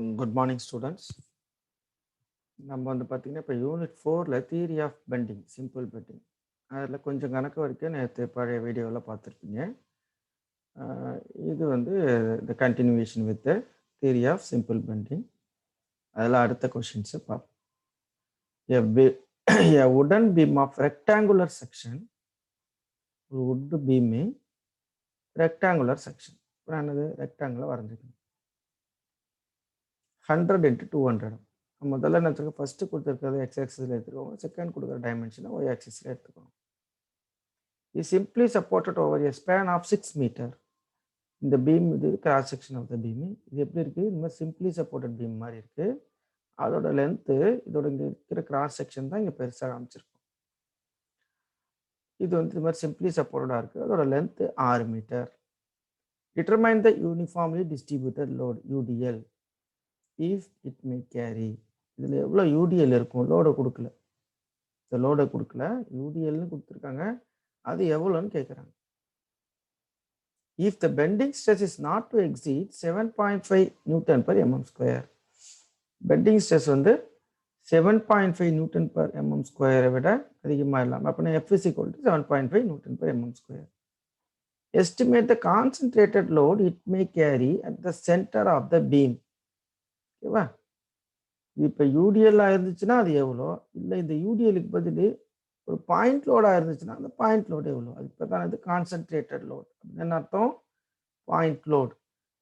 Good morning, students. நம்ம வந்து பார்த்தீங்கன்னா, இப்போ யூனிட் 4ல theory of bending, simple bending. அதில் கொஞ்சம் கணக்கு வரைக்கும் நேற்று பழைய வீடியோவில் பார்த்துருப்பீங்க. இது வந்து the continuation with theory of simple bending. அதில் அடுத்த கொஷின்ஸை பார்ப்போம். A wooden beam of rectangular section, ஒரு wood beam rectangular section. இப்போ என்னது ரெக்டாங்குலர் வரைஞ்சிக்கணும். 100 into 200. முதல்ல என்ன வச்சுருக்கோம், ஃபஸ்ட்டு கொடுத்துருக்கிறது எக்ஸ் ஆக்சிஸில் எடுத்துக்கோங்க, செகண்ட் கொடுக்குற டைமென்ஷனை ஒய் ஆக்சிஸில் எடுத்துக்கோங்க. இது simply supported over a span of 6 metre. இந்த பீம் இது cross section of the beam. இது எப்படி இருக்குது, இந்த மாதிரி சிம்பிளி சப்போர்ட்டட் பீம் மாதிரி இருக்குது. அதோட லென்த்து, இதோட இங்கே இருக்கிற கிராஸ் செக்ஷன் தான் இங்கே பெருசாக காமிச்சிருக்கும். இது வந்து இது மாதிரி சிம்பிளி சப்போர்ட்டடாக இருக்குது. அதோட length 6 metre. Determine the uniformly distributed load UDL if it may carry. இதில் எவ்வளோ யூடிஎல் இருக்கும், லோடை கொடுக்கல, இந்த லோடை கொடுக்கல, யூடிஎல்னு கொடுத்துருக்காங்க, அது எவ்வளோன்னு கேட்குறாங்க. If the bending stress is not to exceed 7.5 newton per mm square. Bending stress வந்து 7.5 நியூட்டன் பர் எம்எம் ஸ்கொயரை விட அதிகமாக இல்லாமல், அப்படின்னா F is equal to 7.5 newton per mm square. Estimate the concentrated load it may carry at the centre of the beam. ஓகேவா? இப்போ யூடிஎல்லாக இருந்துச்சுன்னா அது எவ்வளோ, இல்லை இந்த யூடிஎலுக்கு பதில் ஒரு பாயிண்ட் லோடாக இருந்துச்சுன்னா அந்த பாயிண்ட் லோடு எவ்வளோ, அது இப்போ தான் இது கான்சன்ட்ரேட்டட் லோட். அப்படின்னு அர்த்தம் பாயிண்ட் லோட்.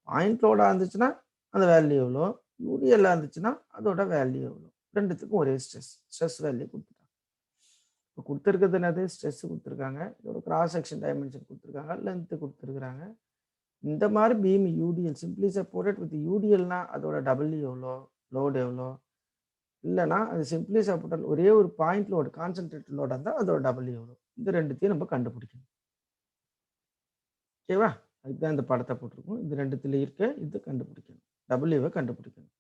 பாயிண்ட் லோடாக இருந்துச்சுன்னா அந்த வேல்யூ எவ்வளோ, யூடிஎல்லாக இருந்துச்சுன்னா அதோட வேல்யூ எவ்வளோ. ரெண்டுத்துக்கும் ஒரே ஸ்ட்ரெஸ் வேல்யூ கொடுத்துட்டாங்க. இப்போ கொடுத்துருக்கிறது என்னது, ஸ்ட்ரெஸ் கொடுத்துருக்காங்க, இதோட கிராஸ் செக்ஷன் டைமென்ஷன் கொடுத்துருக்காங்க, லென்த்து கொடுத்துருக்குறாங்க. இந்த மாதிரி beam UDL simply supported with யூடிஎல்னா அதோட டபிள்யூ எவ்வளோ, லோடு எவ்வளோ, இல்லைனா அது சிம்பிளி சப்போர்ட்டட் ஒரே ஒரு பாயிண்ட் லோடு கான்சன்ட்ரேட்டட் லோடாக இருந்தால் அதோட டபிள்யூ எவ்வளோ. இந்த ரெண்டுத்தையும் நம்ம கண்டுபிடிக்கணும். ஓகேவா? அதுதான் இந்த படத்தை போட்டிருக்கோம். இது ரெண்டுத்துல இருக்க இது கண்டுபிடிக்கணும், டபிள்யூவை கண்டுபிடிக்கணும்.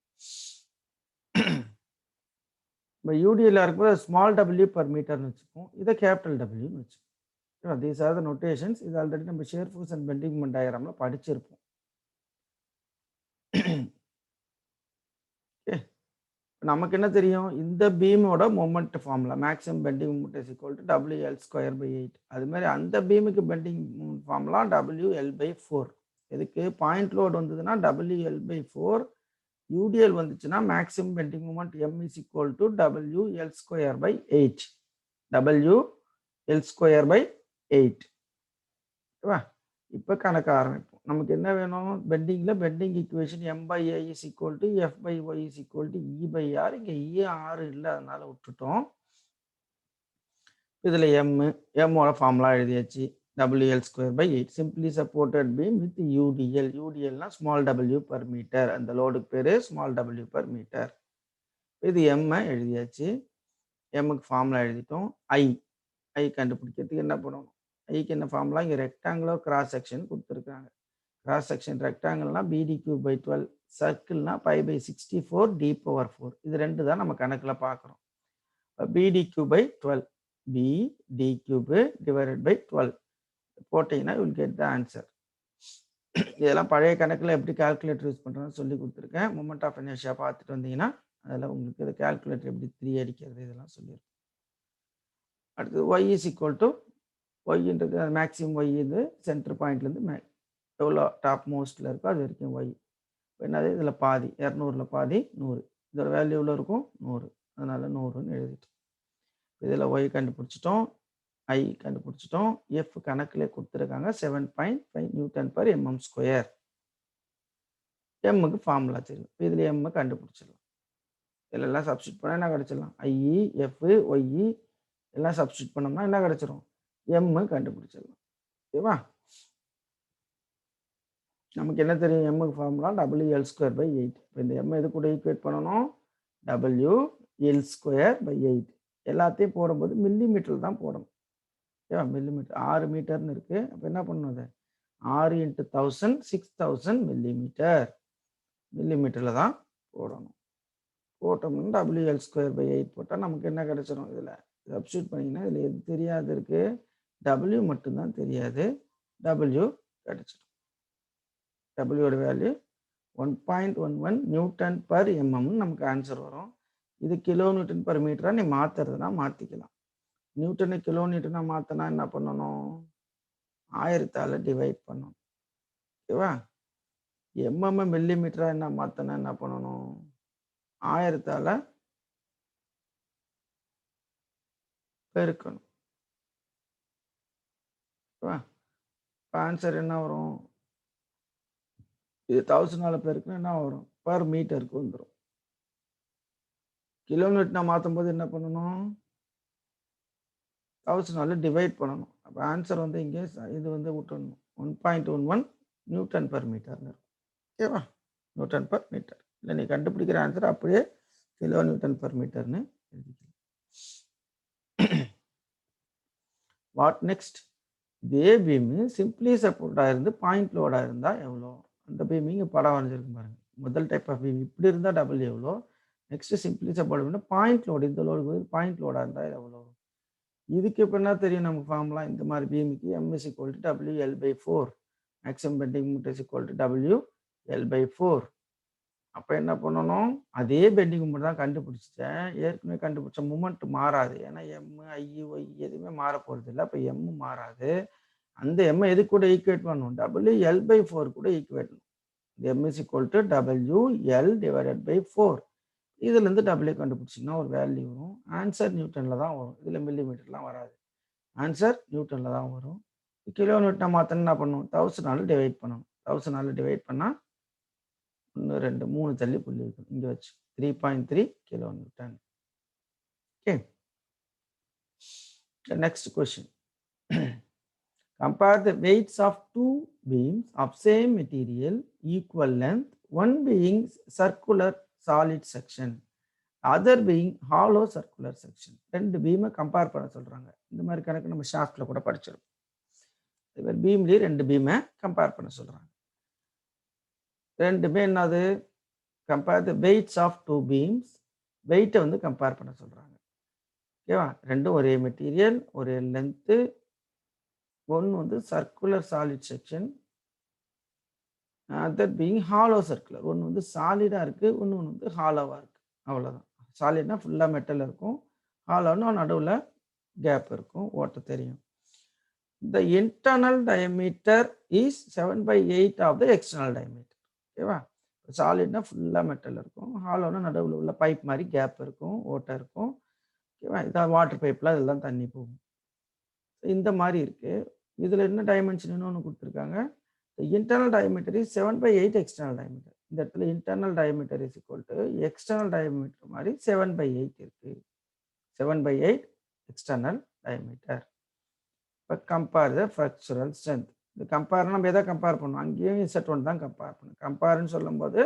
இப்போ யூடிஎல் இருக்கும்போது ஸ்மால் டபிள்யூ பர் மீட்டர்னு வச்சுப்போம், இதை கேபிட்டல் டபிள்யூன்னு வச்சுப்போம். These are the notations. இது ஆல்ரெடி நம்ம shear force and bending moment டயக்ராம்ல படிச்சிருப்போம். ஓகே, நமக்கு என்ன தெரியும், இந்த பீமோட moment formula maximum bending moment is equal to WL square by 8. அது மாதிரி அந்த பீமுக்கு பெண்டிங் ஃபார்முலா WL/4. எதுக்கு, பாயிண்ட் லோடு வந்ததுன்னா WL/4, யூடிஎல் வந்துச்சுன்னா maximum bending moment M is equal to WL square by 8. WL square by 8. ஓகேவா? இப்போ கணக்கு ஆரம்பிப்போம். நமக்கு என்ன வேணும், பெண்டிங்கில் bending equation M/A is equal to F/Y is equal to E/R. இங்கே E/R இல்லை, அதனால விட்டுட்டோம். இதில் எம்மோட ஃபார்முலா எழுதியாச்சு. WL square by 8 simply supported beam with UDL. யூடிஎல்னா ஸ்மால் டபிள்யூ பர் மீட்டர், அந்த லோடுக்கு பேர் ஸ்மால் டபிள்யூ பர் மீட்டர். இது எம்மை எழுதியாச்சு. எம்முக்கு ஃபார்முலா எழுதிட்டோம். ஐ கண்டுபிடிக்கிறதுக்கு என்ன பண்ணணும், ஐக்கு என்ன ஃபார்முலா, இங்கே ரெக்டாங்குலர் கிராஸ் செக்ஷன் கொடுத்துருக்காங்க. கிராஸ் செக்ஷன் ரெக்டாங்கிள்னா BD3/12, சர்க்கிள்னா π/64 D⁴. இது ரெண்டு தான் நம்ம கணக்கில் பார்க்குறோம். BD3/12, BD3 divided by 12 போட்டிங்கன்னா you will get the answer. இதெல்லாம் பழைய கணக்கில் எப்படி கால்குலேட்டர் யூஸ் பண்ணுறோன்னு சொல்லி கொடுத்துருக்கேன். மொமெண்ட் ஆஃப் இனர்ஷியா பார்த்துட்டு வந்தீங்கன்னா அதில் உங்களுக்கு இது கால்குலேட்டர் எப்படி 3 அடிக்கிறது இதெல்லாம் சொல்லியிருக்கேன். அடுத்தது Y இஸ் ஈக்குவல் டு, ஒய்ன்றது மேக்ஸிமம் ஒய், இது சென்டர் பாயிண்ட்லேருந்து எவ்வளோ டாப் மோஸ்ட்டில் இருக்கோ அது வரைக்கும் ஒய். என்னது, இதில் பாதி 200ல் பாதி 100. இதோட வேல்யூ எவ்வளோ இருக்கும், 100. அதனால் 100ன்னு எழுதிட்டோம். இதில் ஒய் கண்டுபிடிச்சிட்டோம், ஐ கண்டுபிடிச்சிட்டோம், எஃப் கணக்கில் கொடுத்துருக்காங்க 7.5 நியூட்டன் பர் எம்எம் ஸ்கொயர். எம்முக்கு ஃபார்முலா தெரியும், இதில் எம்மை கண்டுபிடிச்சிடலாம். இதில் எல்லாம் சப்ஸ்டியூட் பண்ணால் என்ன கிடச்சிடலாம், ஐஇ எஃப் ஒய்இ எல்லாம் சப்ஸ்டியூட் பண்ணோம்னா என்ன கிடச்சிரும், எம்மு கண்டுபிடிச்சிடலாம். ஓகேவா? நமக்கு என்ன தெரியும், எம்முக்கு ஃபார்முலா WL ஸ்கொயர் பை 8. இப்போ இந்த எம் இது கூட ஈக்குவேட் பண்ணணும், WL ஸ்கொயர் பை 8. எல்லாத்தையும் போடும்போது மில்லிமீட்டர் தான் போடணும். ஓகேவா? மில்லிமீட்டர் 6 மீட்டர்னு இருக்குது. அப்போ என்ன பண்ணணும், அது 6 × 1000 6000 மில்லிமீட்டர். மில்லிமீட்டரில் தான் போடணும். போட்டோம்னா WL ஸ்கொயர் பை 8 போட்டால் நமக்கு என்ன கிடச்சிரும், இதில் சப்ஸ்டியூட் பண்ணிங்கன்னா இதில் எது தெரியாது இருக்குது, W மட்டும்தான் தெரியாது, W கிடச்சிடும். டபிள்யூட வேல்யூ 1.11 நியூட்டன் பர் எம்எம்னு நமக்கு ஆன்சர் வரும். இது கிலோநியூட்டன் பர் மீட்டராக நீ மாற்றுறதுனா மாற்றிக்கலாம். நியூட்டனை கிலோநியூட்டனாக மாற்றினா என்ன பண்ணணும்? 1000ஆல் டிவைட் பண்ணணும். ஓகேவா? எம்எம் மில்லிமீட்டராக என்ன மாற்றினா என்ன பண்ணணும்? 1000ஆல் பெருக்கணும். ஓகேவா? இப்போ ஆன்சர் என்ன வரும்? இது 1000ஆல் பெருக்கணும் என்ன வரும்? பர் மீட்டருக்கு வந்துடும். கிலோமீட்டர் மாற்றும் போது என்ன பண்ணணும்? 1000ஆல் டிவைட் பண்ணணும். அப்போ ஆன்சர் வந்து இங்கே இது வந்து விட்டுடணும். 1.11 நியூட்டன் பர் மீட்டர்னு இருக்கும். ஓகேவா? Newton per metre. இல்லை நீ கண்டுபிடிக்கிற ஆன்சர் அப்படியே கிலோ நியூட்டன் பர் மீட்டர்னு எழுதிக்கலாம். What next? இதே பீமு சிம்பிளி சப்போர்ட்டாக இருந்து பாயிண்ட் லோடாக இருந்தால் எவ்வளோ? அந்த பீம் இங்கே படம் வரைஞ்சிருக்கு பாருங்க. முதல் டைப் ஆஃப் பீம் இப்படி இருந்தால் டபுள் எவ்வளோ? Next simply support point load, இந்த லோடு பாயிண்ட் லோடாக இருந்தால் எவ்வளோ? இதுக்கு இப்போ என்ன தெரியும் நமக்கு ஃபார்முலா? இந்த மாதிரி பீமுக்கு M is equal to WL/4, maximum bending moment is equal to WL/4. அப்போ என்ன பண்ணணும்? அதே பெண்டிங் மூமெண்ட் தான் கண்டுபிடிச்சிட்டேன். ஏற்கனவே கண்டுபிடிச்ச மூமெண்ட் மாறாது. ஏன்னா M, I, Y எதுவுமே மாற போகிறது இல்லை. அப்போ M மாறாது. அந்த M எது கூட ஈக்குவேட் பண்ணணும்? WL/4 கூட ஈக்குவேட் பண்ணணும். M is equal to WL/4. இதுலேருந்து டபுள்யூ கண்டுபிடிச்சிங்கன்னா ஒரு வேல்யூ வரும். ஆன்சர் நியூட்டனில் தான் வரும். இதில் மில்லிமீட்டர்லாம் வராது. ஆன்சர் நியூட்டனில் தான் வரும். கிலோ நியூட்டனை மாற்றணும் என்ன பண்ணணும்? 1000ஆல் டிவைட் பண்ணணும். 1000ஆல் டிவைட் பண்ணால் 1, 2, 3 தள்ளி புள்ளி இருக்கும். இங்கே வச்சு 3.3 kilo Newton. Okay, next question. Compare the weights of two beams of same material, equal length, one being circular solid section, other being hollow circular section. ரெண்டு பீமை கம்பேர் பண்ண சொல்றாங்க. இந்த மாதிரி கணக்கு நம்ம ஷாஃப்ட்ல கூட படிச்சிருக்கோம். இவர் பீம்லேயே ரெண்டு பீமை கம்பேர் பண்ண சொல்றாங்க. ரெண்டுமே என்னது? Compare the weights of two beams. வெயிட்டை வந்து கம்பேர் பண்ண சொல்றாங்க. ஓகேவா? ரெண்டும் ஒரே மெட்டீரியல், ஒரே லென்த்து. ஒன்று வந்து circular solid section, other being hollow circular. ஒன்று வந்து சாலிடாக இருக்குது, ஒன்று வந்து ஹாலோவாக இருக்குது. அவ்வளோதான். சாலிட்னா ஃபுல்லாக மெட்டல் இருக்கும், ஹாலோன்னா நடுவில் கேப் இருக்கும், ஓட்ட தெரியும். The internal diameter is 7/8 of the external diameter. ஓகேவா? சாலிட்னா ஃபுல்லாக மெட்டல் இருக்கும், ஹாலோன்னா நடுவில் உள்ள பைப் மாதிரி கேப் இருக்கும், ஓட்டை இருக்கும். ஓகேவா? இதான் வாட்டர் பைப்பில் இதெல்லாம் தண்ணி போகும். இந்த மாதிரி இருக்குது. இதில் என்ன டைமென்ஷன் இன்னொன்று கொடுத்துருக்காங்க. Internal diameter is 7/8 external diameter. இந்த இடத்துல internal diameter is equal to external diameter மாதிரி 7/8 இருக்கு. 7/8 எக்ஸ்டர்னல் டயமீட்டர். இப்போ கம்பேர் த ஃப்ளெக்சுரல் ஸ்ட்ரென்த். இந்த கம்பேர் நம்ம எதை கம்பேர் பண்ணணும்? அங்கேயும் Z1 தான் கம்பேர் பண்ணணும். கம்பேர்னு சொல்லும்போது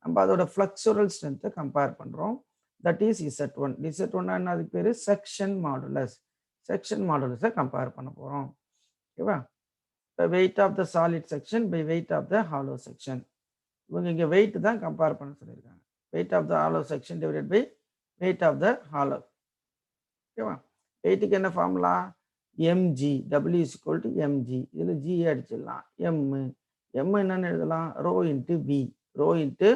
நம்ம அதோட ஃப்ளெக்சுரல் ஸ்ட்ரென்த்தை கம்பேர் பண்ணுறோம். That is Z1. Z1 என்ன? அதுக்கு பேர் செக்ஷன் மாடுலஸ். செக்ஷன் மாடுலஸை கம்பேர் பண்ண போகிறோம். ஓகேவா? இப்போ weight of the solid section by weight of the hollow section. இவங்க இங்கே வெயிட் தான் கம்பேர் பண்ண சொல்லியிருக்காங்க. Weight of the hollow section divided by weight of the hollow. ஓகேவா? வெயிட்டுக்கு என்ன formula? mg. W is equal to mg. இதில் g அடிச்சிடலாம். m என்னன்னு எழுதலாம்? Rho into V. Rho into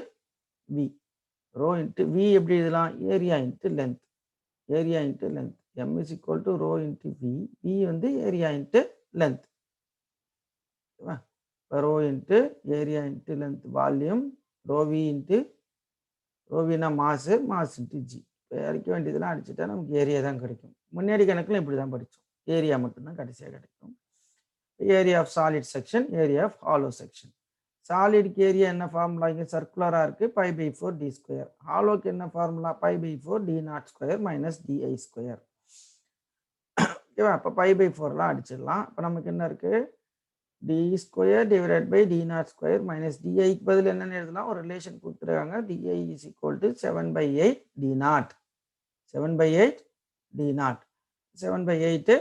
V. Rho into V எப்படி எழுதலாம்? Area into length. Area into length. m is equal to rho into V. V வந்து area into length. ஓகேவா? Rho into area into length volume. Rho V into ரோவினா mass, mass into G. இப்போ அடிக்க வேண்டியதெல்லாம் அடிச்சுட்டா நமக்கு area தான் கிடைக்கும். முன்னாடி கணக்கில் இப்படி தான் படித்தோம். ஏரியா மட்டும்தான் கடைசியாக கிடைக்கும். Area of solid section, area of hollow section. சாலிடுக்கு ஏரியா என்ன ஃபார்முலா? இங்கே சர்க்குலராக இருக்குது, π/4 d². ஹாலோக்கு என்ன ஃபார்முலா? π/4 d0² minus di². ஓகேவா? அப்போ π/4லாம் அடிச்சிடலாம். அப்போ நமக்கு என்ன இருக்குது? d² divided by d0² minus diக்கு பதில் என்னன்னு எழுதலாம்? ஒரு ரிலேஷன் கொடுத்துருக்காங்க. di is equal to 7/8 d0. 7/8 d0. 7/8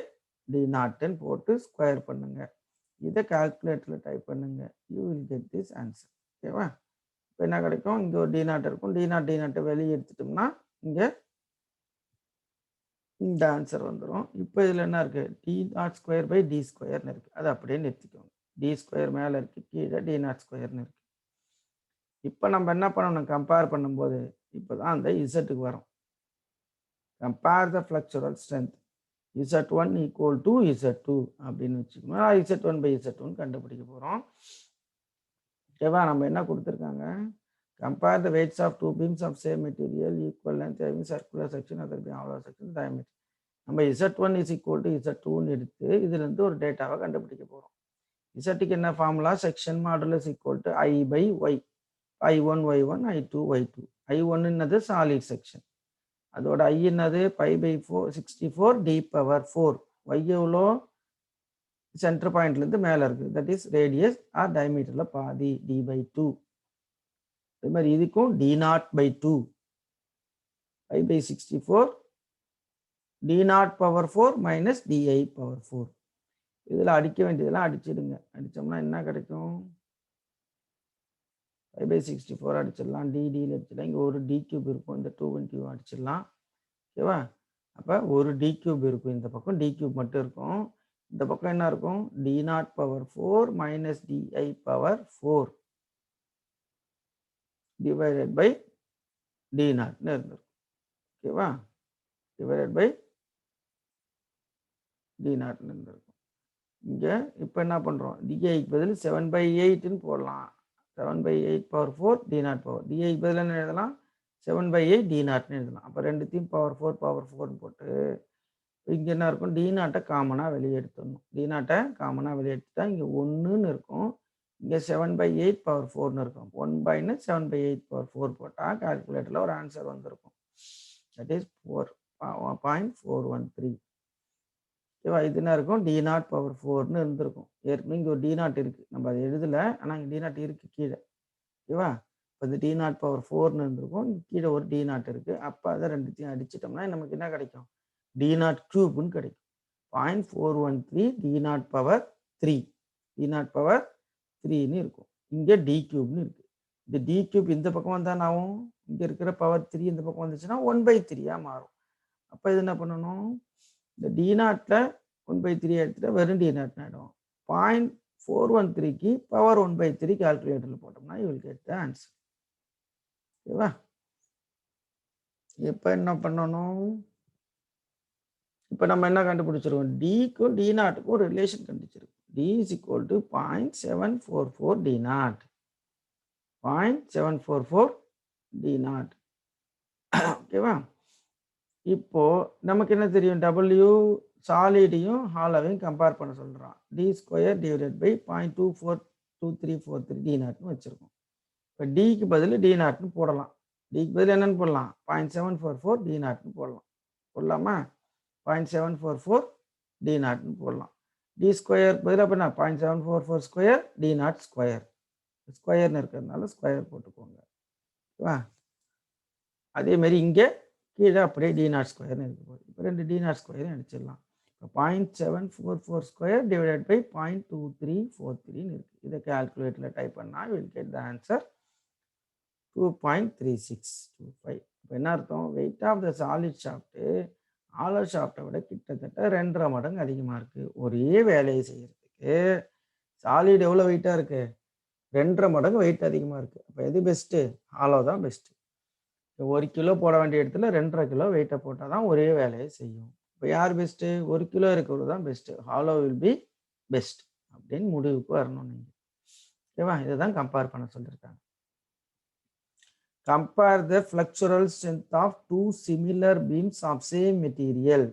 d0 போட்டு ஸ்கொயர் பண்ணுங்க. இதை கால்குலேட்டரில் டைப் பண்ணுங்க. You will get this answer. ஓகேவா? இப்போ என்ன கிடைக்கும்? இங்கே ஒரு d0 இருக்கும். d0 வெளியே எடுத்துட்டோம்னா இங்கே இந்த ஆன்சர் வந்துடும். இப்போ இதில் என்ன இருக்குது? d0² by d² இருக்குது. அதை அப்படியே நிறுத்திக்கோங்க. d² மேலே இருக்குது, கீழே d0² இருக்குது. இப்போ நம்ம என்ன பண்ணணும் கம்பேர் பண்ணும்போது இப்போ தான் அந்த இசட்டுக்கு வரும். Compare the flexural strength Z1 equal to Z2 அப்படின்னு வச்சுக்கணும். Z1 பை Z2 கண்டுபிடிக்க போகிறோம். ஓகேவா? நம்ம என்ன கொடுத்துருக்காங்க, compare the weights of two beams of same material equal length having circular section other beam all section diameter. நம்ம Z1 இஸ் ஈக்குவல் டு Z2ன்னு எடுத்து இதுலேருந்து ஒரு டேட்டாவை கண்டுபிடிக்க போகிறோம். இசட்டுக்கு என்ன formula, section modulus equal to I by Y. I1 Y1 I2 Y2. I1 என்னது சாலிட் செக்ஷன், அதோட I என்னது pi by 64 D power 4. Y எவ்வளோ, சென்டர் பாயிண்ட்லேருந்து மேலே இருக்குது, தட் இஸ் ரேடியஸ் ஆர் டயமீட்டரில் பாதி D பை 2. அதே மாதிரி இதுக்கும் D0 by 2 pi by 64 D0 power 4 minus DI power 4. இதில் அடிக்க வேண்டியதெல்லாம் அடிச்சிடுங்க. அடித்தோம்னா என்ன கிடைக்கும், 5/64 அடிச்சிடலாம், டிடியில் அடிச்சிடலாம். இங்கே ஒரு டி கியூப் இருக்கும், இந்த 2 அடிச்சிடலாம். ஓகேவா? அப்போ ஒரு டி கியூப் இருக்கும், இந்த பக்கம் டி கியூப் மட்டும் இருக்கும். இந்த பக்கம் என்ன இருக்கும், D0 power 4 minus DI power 4 divided by D0ன்னு இருந்திருக்கும். ஓகேவா? டிவைடட் பை D0ன்னு இருந்திருக்கும். இங்கே இப்போ என்ன பண்ணுறோம், டிஐக்கு பதில் 7/8ன்னு போடலாம். 7/8 பவர் 4 D0 பவர், டிஐக்கு பதில் என்ன எழுதலாம், 7/8 D0ன்னு எழுதலாம். அப்போ ரெண்டுத்தையும் பவர் 4 போட்டு இங்கே என்ன இருக்கும், D0 காமனாக வெளியே எடுத்துடணும். D0 காமனாக வெளியே எடுத்துட்டா இங்கே 1ன்னு இருக்கும், இங்கே 7/8 பவர் 4ன்னு இருக்கும். 1/ன்னு 7/8 பவர் 4 போட்டால் கால்குலேட்டரில் ஒரு ஆன்சர் வந்திருக்கும். That is 4.413. ஓகேவா? இது என்ன இருக்கும், D0 பவர் 4ன்னு இருந்திருக்கும். ஏற்கனவே இங்கே ஒரு D0 இருக்குது, நம்ம அதை எழுதலை, ஆனால் இங்கே D0 இருக்குது கீழே. ஓகேவா? இப்போ இந்த D0 பவர் 4ன்னு இருந்திருக்கும், கீழே ஒரு D0 இருக்குது. அப்போ அதை ரெண்டுத்தையும் அடிச்சிட்டோம்னா நமக்கு என்ன கிடைக்கும், D0 கியூப்னு கிடைக்கும். 0.413 D0 பவர் 3. D0 பவர் 3ன்னு இருக்கும். இங்கே D கியூப்னு இருக்குது. இந்த D கியூப் இந்த பக்கம் வந்தால் ஆகும், இங்கே இருக்கிற பவர் 3 இந்த பக்கம் வந்துச்சுன்னா 1/3 மாறும். அப்போ இது என்ன பண்ணணும், இந்த D0ல 1/3 எடுத்துகிட்டு வெறும் D0 ஆகிடும். 0.413க்கு பவர் 1/3 கால்குலேட்டரில் போட்டோம்னா you will get the answer. ஓகேவா? இப்போ என்ன பண்ணணும், இப்போ நம்ம என்ன கண்டுபிடிச்சிருக்கோம், டிக்கும் D0க்கும் ஒரு ரிலேஷன் கண்டுபிடிச்சிருக்கோம். D is equal to 0.744 D0. 0.744 D0. ஓகேவா? இப்போ நமக்கு என்ன தெரியும், W சாலிடையும் ஹாலோவையும் கம்பேர் பண்ண சொல்கிறான். D² டிவைடட் பை 0.242343 D0ன்னு வச்சுருக்கோம். இப்போ டிக்கு பதில் D0ன்னு போடலாம். டிக்கு பதில் என்னன்னு போடலாம், 0.744 D0ன்னு போடலாமா? 0.744 D0ன்னு போடலாம். D² பதில் அப்போ என்ன, 0.744 ஸ்கொயர் D0 ஸ்கொயர். ஸ்கொயர்னு இருக்கிறதுனால ஸ்கொயர் போட்டுக்கோங்க. ஓகேவா? அதேமாரி இங்கே கீழே அப்படியே D0 ஸ்கொயர்னு இருக்க போகுது. இப்போ ரெண்டு D0 ஸ்கொயரும் அடிச்சிடலாம். இப்போ 0.744 ஸ்கொயர் டிவைடட் பை 0.2343ன்னு இருக்குது. இதை கால்குலேட்டரில் டைப் பண்ணால் வில் கெட் த ஆன்சர் 2.3625. இப்போ என்ன அர்த்தம், weight of the solid shaft hollow ஷாஃப்டை விட கிட்டத்தட்ட 2.5 மடங்கு அதிகமாக இருக்குது. ஒரே வேலையை செய்கிறதுக்கு சாலிட் எவ்வளோ வெயிட்டாக இருக்குது, 2.5 மடங்கு வெயிட் அதிகமாக இருக்குது. அப்போ எது பெஸ்ட்டு, ஆலோ தான் பெஸ்ட்டு. 1 கிலோ போட வேண்டிய இடத்துல 2.5 கிலோ வெயிட்டை போட்டால் தான் ஒரே வேலையை செய்யும். இப்போ யார் பெஸ்ட்டு, 1 கிலோ இருக்கிறது தான் best, hollow will be best அப்படின்னு முடிவுக்கு வரணும் நீங்கள். ஓகேவா? இதை தான் கம்பேர் பண்ண சொல்லியிருக்காங்க. Compare the flexural strength of 2 similar beams of same material.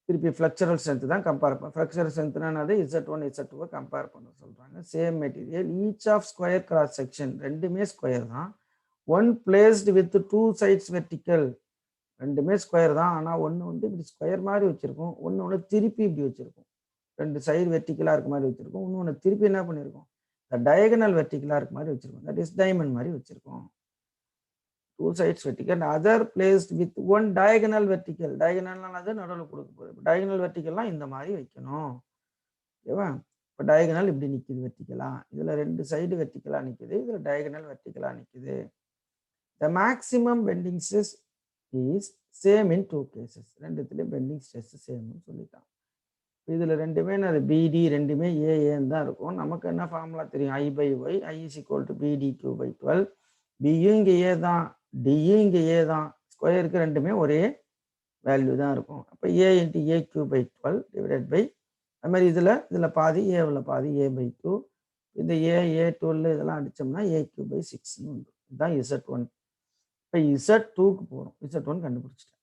திருப்பி ஃப்ளக்சுரல் ஸ்ட்ரென்த் தான் கம்பேர் பண்ண. ஃப்ளக்சுரல் ஸ்ட்ரென்த்னா Z1 Z2 கம்பேர் பண்ண சொல்கிறாங்க. Same material, each of square cross section, ரெண்டுமே ஸ்கொயர் தான். One placed with 2 sides vertical, ரெண்டுமே ஸ்கொயர் தான், ஆனால் ஒன்று இப்படி ஸ்கொயர் மாதிரி வச்சுருக்கோம், ஒன்று திருப்பி இப்படி வச்சுருக்கோம். 2 சைடு வெர்டிக்கலாக இருக்க மாதிரி வச்சுருக்கோம், இன்னொன்று திருப்பி என்ன பண்ணியிருக்கோம், டயகனல் வெர்டிக்கலாக இருக்க மாதிரி வச்சுருக்கோம், தட் இஸ் டைமண்ட் மாதிரி வச்சுருக்கோம். 2 sides vertical, other placed with one diagonal vertical. Diagonal நடுவில் கொடுக்க போகுது. Diagonal vertical இந்த மாதிரி வைக்கணும். ஓகேவா? இப்போ டயகனல் இப்படி நிற்குது வெர்டிக்கலா, இதில் 2 சைடு வெர்டிக்கலாக நிற்குது, இதில் டயகனல் வெர்டிக்கலாக நிற்குது. The maximum bending stress is same in 2 cases. ரெண்டுத்துலேயும் பெண்டிங் ஸ்ட்ரெஸ் சேம்னு சொல்லிட்டான். இதில் ரெண்டுமே அது பிடி ரெண்டுமே ஏஏன்னு தான் இருக்கும். நமக்கு என்ன ஃபார்முலா தெரியும்? I/y I is equal to BDQ/12. பியும் இங்கே ஏ தான், டியும் இங்கே ஏ தான், ஸ்கொயருக்கு ரெண்டுமே ஒரே வேல்யூ தான் இருக்கும். அப்போ A into AQ/12 divided by அது மாதிரி இதில் பாதி ஏவில் பாதி A/2. இந்த A12 இதெல்லாம் அடித்தோம்னா AQ/6ன்னு வந்துடும். இதுதான் Z1. இப்போ Z2க்கு போகிறோம். Z1 கண்டுபிடிச்சிட்டேன்.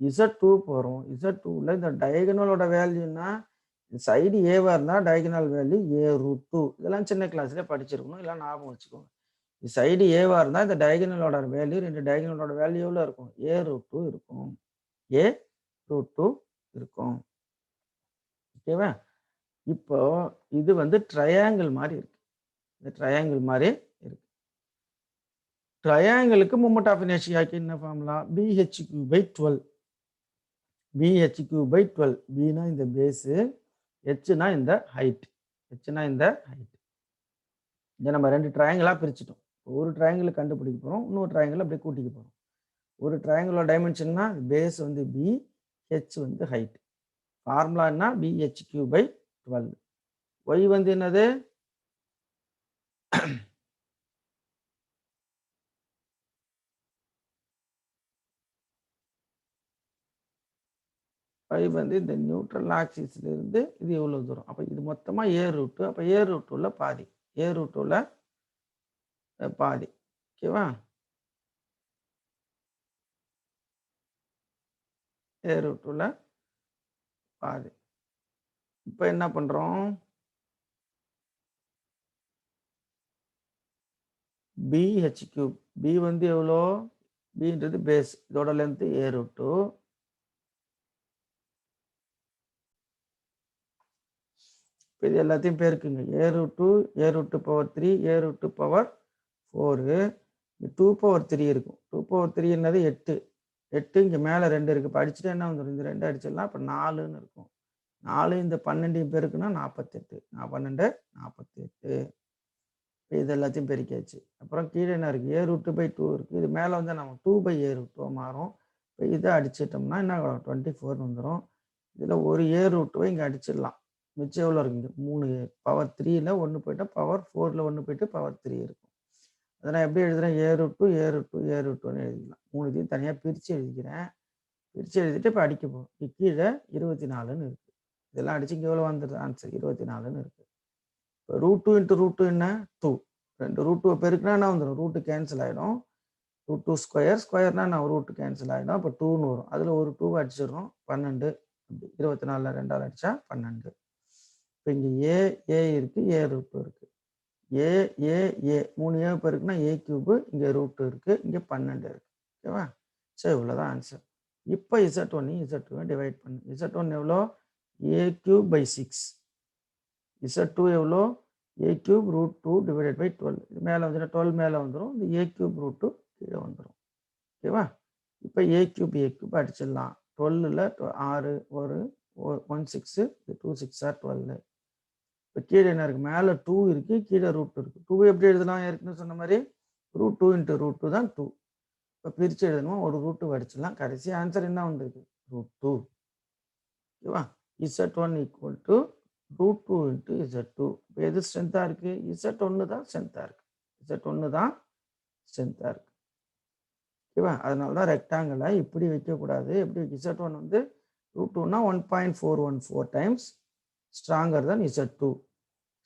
Z2 போகிறோம். Z2வில் இந்த டயகனலோட வேல்யூன்னா சைடு ஏவாக இருந்தால் டயகனல் வேல்யூ A√2. இதெல்லாம் சின்ன கிளாஸ்லேயே படிச்சிருக்கணும், இல்லை ஞாபகம் வச்சுக்கோங்க. சைடு ஏவாக இருந்தால் இந்த டயகனலோட வேல்யூ ரெண்டு டயகனலோட வேல்யூ எவ்வளோ இருக்கும்? A√2 இருக்கும். A√2 இருக்கும். ஓகேவா? இப்போ இது வந்து ட்ரையாங்கிள் மாதிரி இருக்கு. இந்த ட்ரையாங்கிள் மாதிரி இருக்கு. ட்ரையாங்கிளுக்கு மூமெண்ட் ஆஃப் இனர்ஷியாக்கு என்ன ஃபார்முலா? BHQ/12. BHQ/12. Bனா இந்த பேஸு, ஹெச்னா இந்த ஹைட். இதை நம்ம ரெண்டு ட்ரையாங்கிளாக பிரிச்சுட்டோம். ஒரு ட்ரையாங்கிள் கண்டுபிடிக்க போகிறோம், இன்னொரு ட்ரையாங்கிள் அப்படியே கூட்டிக்க போகிறோம். ஒரு ட்ரையாங்கிளோட டைமென்ஷன்னா பேஸ் வந்து பி, ஹெச் வந்து ஹைட். ஃபார்முலா என்ன? BHQ/12. ஒய் வந்து என்னது? ஒய் வந்து இந்த நியூட்ரல் ஆக்சிஸ்ல இருந்து இது எவ்வளோ தூரம்? அப்போ இது மொத்தமாக A√2. அப்போ A√2ல பாதி. A√2ல பாதி. ஓகேவா? A√2ல பாதி. இப்போ என்ன பண்ணுறோம்? BHQ. பி வந்து எவ்வளோ? பின்றது பேஸ், இதோட லென்த்து A√2. இப்போ இது எல்லாத்தையும் பேருக்குங்க. A√2, A√2⁴, A√2⁴. 2⁴ இருக்கும். 2⁴ என்னது? 8. 8 இங்கே மேலே 2 இருக்குது. இப்போ அடிச்சுட்டு என்ன வந்துடும்? இந்த 2 அடிச்சிடலாம். இப்போ 4ன்னு இருக்கும். 4 இந்த 12 பேருக்குன்னா 48. 12 48. இப்போ இது எல்லாத்தையும் பெருக்கியாச்சு. அப்புறம் கீழே என்ன இருக்குது? A√2/2 இருக்குது. இது மேலே வந்து நம்ம 2/A√2 மாறும். இப்போ இதை அடிச்சிட்டோம்னா என்ன ஆகும்? 24 வந்துடும். இதில் ஒரு A√2 இங்கே அடிச்சிடலாம். மிச்சம் எவ்வளோ இருக்குங்க? 3 பவர் 3ல் 1 போயிட்டால் பவர் 4ல் 1 போயிட்டு பவர் 3 இருக்கும். அதை நான் எப்படி எழுதுறேன்? A√2 A√2ன்னு எழுதிக்கலாம். 3 தனியாக பிரித்து எழுதிக்கிறேன். பிரித்து எழுதிட்டு இப்போ அடிக்க போகிறோம். கீழே 24ன்னு இருக்குது. இதெல்லாம் அடிச்சு இங்கே எவ்வளோ வந்துடுது? ஆன்சர் 24ன்னு இருக்குது. இப்போ √2 × √2 என்ன? 2. 2 √2 பெருக்குனா என்ன வந்துடும்? ரூட்டு கேன்சல் ஆகிடும். √2 ஸ்கொயர்னா நான் ரூட்டு கேன்சல் ஆகிடும். அப்போ 2ன்னு வரும். அதில் ஒரு 2 அடிச்சிடுறோம். 12. 24ல் 2ஆல் அடித்தா 12. இப்போ இங்கே ஏ இருக்குது, A√2 இருக்குது. ஏ 3 ஏ பெருக்குனா A³ இங்கே √2 இருக்குது, இங்கே 12 இருக்குது. ஓகேவா? ஸோ இவ்வளோதான் ஆன்சர். இப்போ Z1 டிவைட் பண்ணு. Z1 எவ்வளோ? A³/6. Z2 எவ்வளோ? A³ √2 divided by 12. இது மேலே வந்துடும், 12 மேலே வந்துடும். இந்த A³ √2 கீழே வந்துடும். ஓகேவா? இப்போ A³ அடிச்சிடலாம். 12ல் 6 ஒரு 1 6, 2 6 12. இப்போ கீழே என்ன இருக்குது? மேலே 2 இருக்குது, கீழே √2 இருக்குது. 2 எப்படி எழுதலாம்? ஏற்கனவே சொன்ன மாதிரி √2 × √2 தான் 2. இப்போ பிரித்து எழுதணும். ஒரு √2 அடிச்சிடலாம். கடைசி ஆன்சர் என்ன வந்திருக்கு? √2. ஓகேவா? Z1 = √2 × Z2. இப்போ எது ஸ்ட்ரென்த்தாக இருக்குது? Z1 தான் ஸ்ட்ரென்த்தாக இருக்குது. Z1 தான் ஸ்ட்ரென்த்தாக இருக்குது. ஓகேவா? அதனால தான் ரெக்டாங்கிளை இப்படி வைக்கக்கூடாது. எப்படி Z1 வந்து √2னா 1.414 டைம்ஸ் ஸ்ட்ராங்கர் தான் Z2.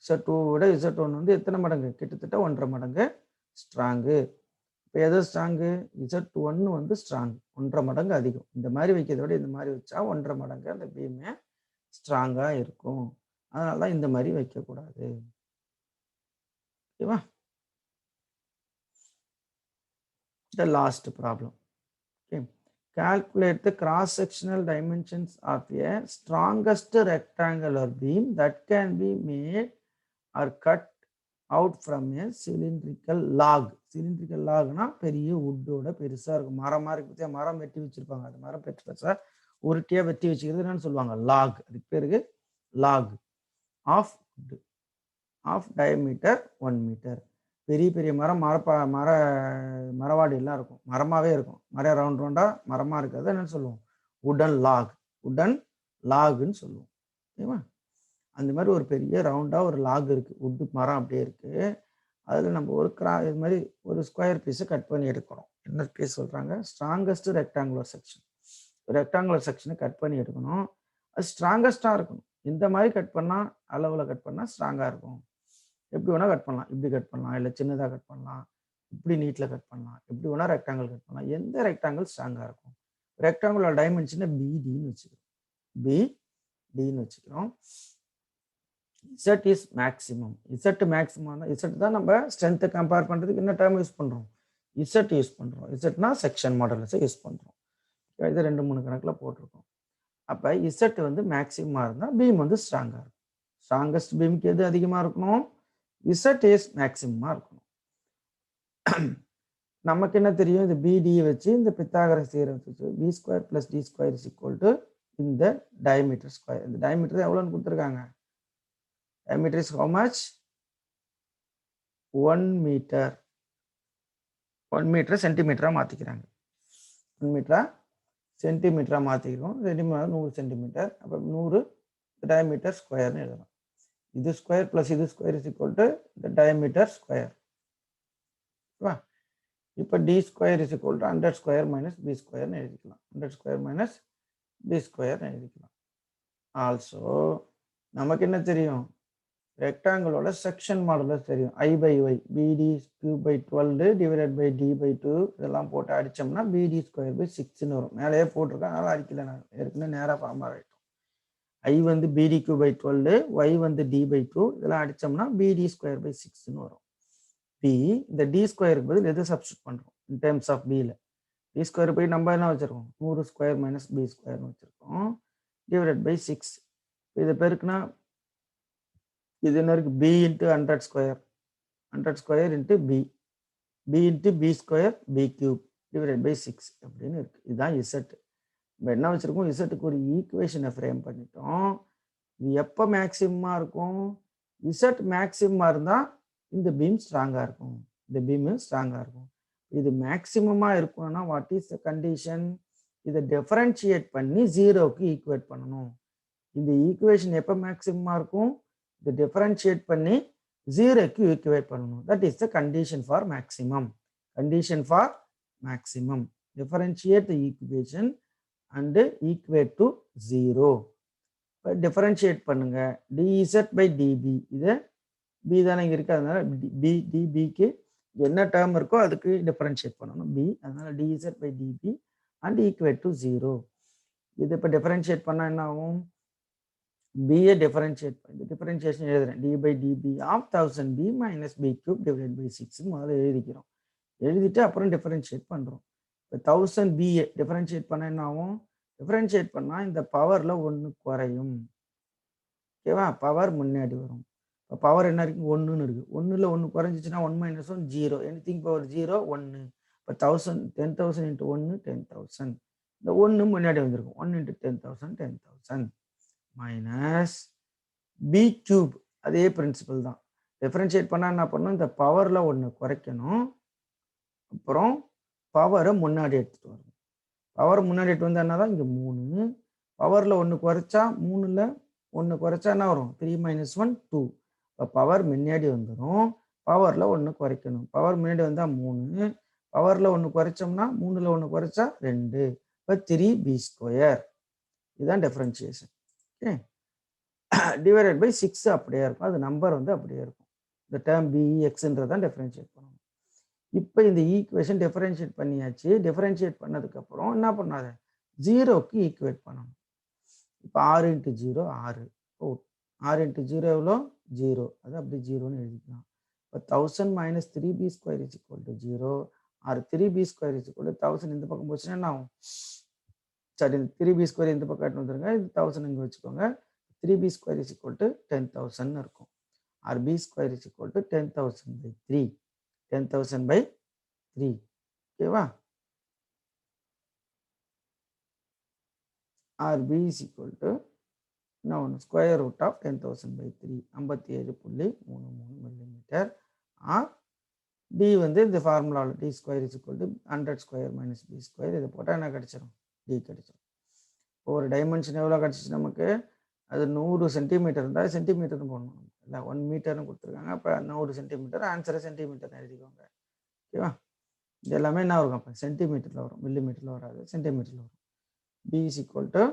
Z2 விட Z1 வந்து எத்தனை மடங்கு? கிட்டத்தட்ட 1.5 மடங்கு ஸ்ட்ராங்கு. இப்போ எது ஸ்ட்ராங்கு? Z1 வந்து ஸ்ட்ராங், 1.5 மடங்கு அதிகம். இந்த மாதிரி வைக்கிறத விட இந்த மாதிரி வச்சா 1.5 மடங்கு அந்த பீமே ஸ்ட்ராங்காக இருக்கும். அதனால தான் இந்த மாதிரி வைக்கக்கூடாது. ஓகேவா? The last problem. Okay. Calculate the cross-sectional dimensions of a strongest rectangular beam that can be made or cut out from a cylindrical log. Cylindrical logனா பெரிய wood-ஓட பெருசாக இருக்கும். மரமாக இருக்கு பற்றியா? மரம் வெட்டி வச்சுருப்பாங்க. அது மரம் பெருசாக உருட்டியாக வெட்டி வச்சுக்கிறது என்னன்னு சொல்லுவாங்க? லாக். அதுக்கு பேருக்கு log of wood of diameter 1 metre. பெரிய பெரிய மரம் மரவாடியெல்லாம் இருக்கும், மரமாகவே இருக்கும். மரம் ரவுண்டாக மரமாக இருக்கிறது என்னன்னு சொல்லுவோம்? உடன் லாக்னு சொல்லுவோம். ஓகேவா? அந்த மாதிரி ஒரு பெரிய ரவுண்டாக ஒரு லாக் இருக்குது, உட்டு மரம் அப்படியே இருக்குது. அதில் நம்ம ஒரு இது மாதிரி ஒரு ஸ்கொயர் பீஸை கட் பண்ணி எடுக்கணும். என்ன பீஸ் சொல்கிறாங்க? Strongest rectangular section. ரெக்டாங்குலர் செக்ஷனை கட் பண்ணி எடுக்கணும். அது ஸ்ட்ராங்கஸ்ட்டாக இருக்கணும். இந்த மாதிரி கட் பண்ணால், அளவில் கட் பண்ணால் ஸ்ட்ராங்காக இருக்கும். எப்படி வேணால் கட் பண்ணலாம். இப்படி கட் பண்ணலாம், இல்லை சின்னதாக கட் பண்ணலாம், இப்படி நீட்டில் கட் பண்ணலாம், எப்படி வேணால் ரெக்டாங்கிள் கட் பண்ணலாம். எந்த ரெக்டாங்கிள் ஸ்ட்ராங்காக இருக்கும்? ரெக்டாங்குலர் டைமென்ஷனை பிடின்னு வச்சுக்கிறோம். பிடின்னு வச்சுக்கிறோம். Z is maximum. Z maximum தான். Z தான் நம்ம ஸ்ட்ரென்த்தை கம்பேர் பண்ணுறதுக்கு என்ன டேர்ம் யூஸ் பண்ணுறோம்? Z யூஸ் பண்ணுறோம். Zனா செக்ஷன் மாடலஸை யூஸ் பண்ணுறோம். இது 2-3 கணக்கில் போட்டிருக்கோம். அப்போ Z வந்து மேக்ஸிமமாக இருந்தால் பீம் வந்து ஸ்ட்ராங்காக இருக்கும். ஸ்ட்ராங்கஸ்ட் பீமுக்கு எது அதிகமாக இருக்கணும்? Z இஸ் மேக்ஸிமமாக இருக்கணும். நமக்கு என்ன தெரியும்? இந்த BD வச்சு இந்த பித்தாகரஸ் தியரம் வச்சு B² + D² = இந்த டயமீட்டர் ஸ்கொயர். இந்த டயமீட்டர் எவ்வளோன்னு கொடுத்துருக்காங்க? Diameter is how much? 1 meter. 1 meter சென்டிமீட்டரா மாத்திக்கிறாங்க. 1 மீட்டரா சென்டிமீட்டரா மாத்திக்கிறோம். Centimetre 100 centimetre. அப்போ 100 டயமீட்டர் ஸ்கொயர்னு எழுதலாம். இது ஸ்கொயர் ப்ளஸ் இது square is equal to the diameter square. ஓகேவா? இப்போ D² is equal to 100 square minus B ஸ்கொயர்னு எழுதிக்கலாம். 100 ஸ்கொயர் மைனஸ் B ஸ்கொயர்னு எழுதிக்கலாம். ஆல்சோ நமக்கு என்ன தெரியும்? ரெக்டாங்கிளோட செக்ஷன் மாடலஸ் தெரியும். I/Y BD³/12 / D/2 இதெல்லாம் போட்டு அடித்தோம்னா BD²/6ன்னு வரும். மேலேயே போட்டிருக்கேன், அதனால் அடிக்கல. நான் ஏற்கனவே நேராக ஃபார்ம் ஆகிட்டோம். I வந்து BD³/12, Y வந்து D/2 இதெல்லாம் அடித்தோம்னா BD²/6ன்னு வரும். பி இந்த D² பதில் எது சப்ஸ்டியூட் பண்ணுறோம் இன் டேர்ம்ஸ் ஆஃப் பியில்? D² போய் நம்ம என்ன வச்சுருக்கோம்? 100 ஸ்கொயர் மைனஸ் B² வச்சுருக்கோம், /6. இதை பெருக்குனா இது என்ன இருக்குது? B × 100 square, 100 square × B, B × B² B³ /6 அப்படின்னு இருக்குது. இதுதான் Z. நம்ம என்ன வச்சுருக்கோம்? Z ஒரு ஈக்குவேஷனை ஃப்ரேம் பண்ணிட்டோம். இது எப்போ மேக்ஸிமமாக இருக்கும்? Z மேக்ஸிமமாக இருந்தால் இந்த பீம் ஸ்ட்ராங்காக இருக்கும். இந்த பீமு ஸ்ட்ராங்காக இருக்கும். இது மேக்ஸிமமாக இருக்கணும்னா வாட் இஸ் த கண்டிஷன்? இதை டிஃபரன்ஷியேட் பண்ணி 0க்கு ஈக்குவேட் பண்ணணும். இந்த ஈக்குவேஷன் எப்போ மேக்ஸிமமாக இருக்கும்? இதை டிஃபரன்ஷியேட் பண்ணி 0க்கு ஈக்குவேட் பண்ணணும். That is the condition for maximum. Condition for maximum. Differentiate the equation and equate to 0. இப்போ டிஃபரன்ஷியேட் பண்ணுங்க. dz/db இதை b தானே இங்கே இருக்குது, அதனால dbக்கு என்ன டேர்ம் இருக்கோ அதுக்கு டிஃபரன்ஷியேட் பண்ணணும் b. அதனால dz/db அண்ட் ஈக்குவேட் டு 0. இது இப்போ டிஃபரன்ஷியேட் பண்ணால் என்ன ஆகும்? b டிஃபரன்ஷியேட் பண்ணி டிஃபரன்ஷியேஷன் எழுதுறேன். d/db ஆஃப் 1000b - b³ / 6 முதல்ல எழுதிக்கிறோம். எழுதிட்டு அப்புறம் டிஃபரன்ஷியேட் பண்ணுறோம். இப்போ 1000b டிஃபரன்ஷியேட் பண்ண என்ன ஆகும்? டிஃபரன்ஷியேட் பண்ணால் இந்த பவரில் 1 குறையும். ஓகேவா? பவர் முன்னாடி வரும். இப்போ பவர் என்ன இருக்குது? 1ன்னு இருக்குது. 1ல் 1 குறைஞ்சிச்சுன்னா 1 - 1 0. Anything power 0 1. இப்போ 1000 10,000 × 1 10,000. இந்த 1 முன்னாடி வந்திருக்கும். 1 × 10,000 10,000 மைனஸ் B³ அதே பிரின்சிபல் தான். டிஃபரன்ஷியேட் பண்ணால் என்ன பண்ணணும்? இந்த பவரில் 1 குறைக்கணும். அப்புறம் பவரை முன்னாடி எடுத்துகிட்டு வரணும். பவர் முன்னாடி எடுத்து வந்தால் என்ன தான்? இங்கே 3. பவரில் 1 குறைச்சா 3ல் 1 குறைச்சா என்ன வரும்? 3 - 1 2. இப்போ பவர் முன்னாடி வந்துடும். பவரில் 1 குறைக்கணும். பவர் முன்னாடி வந்தால் 3. பவரில் 1 குறைச்சோம்னா 3ல் 1 குறைச்சா 2. இப்போ 3B². இதுதான் டிஃபரன்ஷியேஷன். ஓகே, டிவைடட் பை 6 அப்படியே இருக்கும். அது நம்பர் வந்து அப்படியே இருக்கும். இந்த டேர்ம் BXன்றது தான் டிஃபரன்ஷியேட் பண்ணணும். இப்போ இந்த ஈக்குவேஷன் டிஃபரன்ஷியேட் பண்ணியாச்சு. டிஃபரன்ஷியேட் பண்ணதுக்கப்புறம் என்ன பண்ணாது? 0க்கு ஈக்குவேட் பண்ணணும். இப்போ 6 × 0 6. ஓ 6 × 0 எவ்வளோ? 0. அது அப்படி 0ன்னு எழுதிக்கலாம். இப்போ 1000 - 3B² = 0. ஆர் 3B² = 1000 இந்த பக்கம் போச்சுன்னா என்ன ஆகும்? சரி, 3B² இந்த பக்கம் எடுத்து வந்துருங்க. இது 1000 இங்கே வச்சுக்கோங்க. 3B² = 10,000 இருக்கும். R B² = 10,000/3. 10,000/3. ஓகேவா? ஆர் B = என்ன ஒன்று? √10,000/3 57.33 மில்லிமீட்டர். ஆர் D வந்து இந்த ஃபார்முலாவில் D² = 100 ஸ்கொயர் மைனஸ் B². இதை போட்டால் என்ன கிடைச்சிடும்? D கிடைச்சிடும். இப்போ ஒரு டைமென்ஷன் எவ்வளோ கிடச்சிச்சு நமக்கு? அது 100 சென்டிமீட்டர் இருந்தால் சென்டிமீட்டர்னு போடணும். இல்லை 1 மீட்டர்னு கொடுத்துருக்காங்க. அப்போ 100 சென்டிமீட்டர், ஆன்சரை சென்டிமீட்டர் எழுதிக்கோங்க. ஓகேவா? இது எல்லாமே என்ன வரும்? அப்போ சென்டிமீட்டரில் வரும், மில்லிமீட்டரில் வராது, சென்டிமீட்டரில் வரும். B is equal to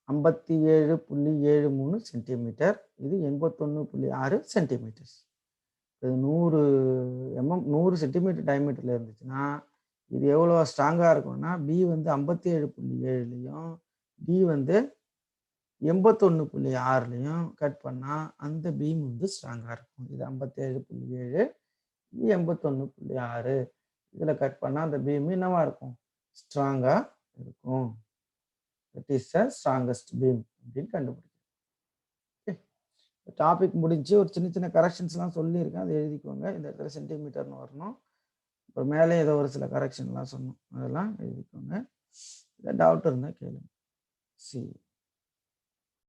57.73 centimetre. இது 81.6 சென்டிமீட்டர்ஸ். இது 100 100 சென்டிமீட்டர் டயமீட்டரில் இருந்துச்சுன்னா இது எவ்வளோ ஸ்ட்ராங்காக இருக்கும்னா, பி வந்து 57.7லையும் டி வந்து 81.6லையும் கட் பண்ணால் அந்த பீம் வந்து ஸ்ட்ராங்காக இருக்கும். இது 57.7, இது 81.6. இதில் கட் பண்ணால் அந்த பீம் என்னவா இருக்கும்? ஸ்ட்ராங்காக இருக்கும். That is the strongest beam அப்படின்னு கண்டுபிடிக்கும். ஓகே, டாபிக் முடிஞ்சு. ஒரு சின்ன சின்ன கரெக்ஷன்ஸ்லாம் சொல்லியிருக்கேன், அதை எழுதிக்கோங்க. இந்த இடத்துல சென்டிமீட்டர்னு வரணும். அப்புறம் மேலே ஏதோ ஒரு சில கரெக்ஷன்லாம் சொன்னோம், அதெல்லாம் எழுதிக்கோங்க. டவுட் இருந்தால் கேளுங்க. சி